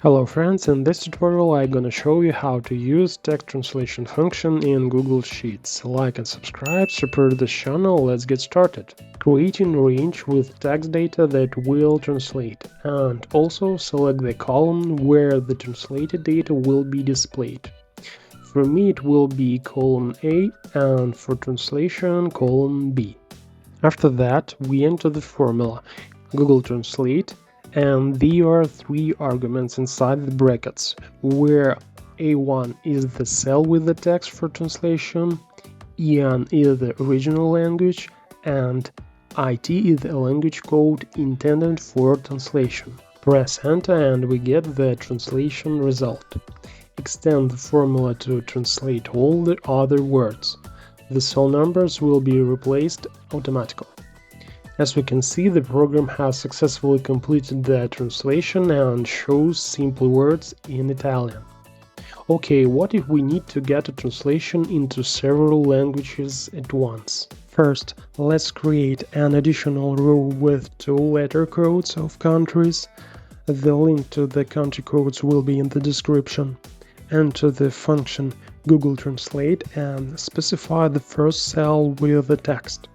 Hello friends, in this tutorial I'm gonna show you how to use text translation function in Google Sheets. Like and subscribe, support this channel, let's get started. Creating range with text data that will translate, and also select the column where the translated data will be displayed. For me it will be column A, and for translation column B. After that we enter the formula Google Translate, and there are three arguments inside the brackets, where A1 is the cell with the text for translation, EN is the original language, and IT is the language code intended for translation. Press enter and we get the translation result. Extend the formula to translate all the other words. The cell numbers will be replaced automatically. As we can see, the program has successfully completed the translation and shows simple words in Italian. Okay, what if we need to get a translation into several languages at once? First, let's create an additional row with two letter codes of countries. The link to the country codes will be in the description. Enter the function Google Translate and specify the first cell with the text.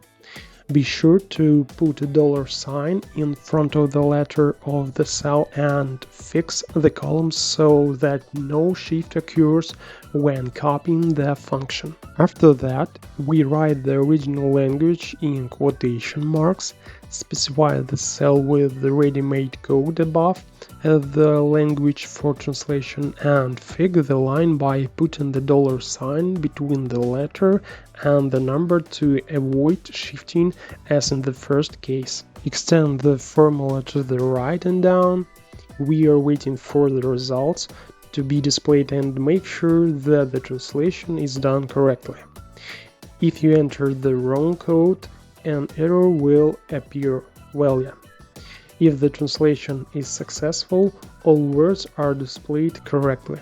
Be sure to put a $sign in front of the letter of the cell and fix the columns so that no shift occurs when copying the function. After that, we write the original language in quotation marks, specify the cell with the ready-made code above the language for translation, and fix the line by putting the $sign between the letter and the number to avoid shifting as in the first case. Extend the formula to the right and down. We are waiting for the results to be displayed and make sure that the translation is done correctly. If you enter the wrong code, an error will appear. Well, yeah. If the translation is successful, all words are displayed correctly.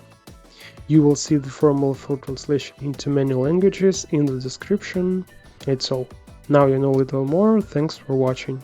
You will see the formula for translation into many languages in the description. It's all. Now you know a little more. Thanks for watching.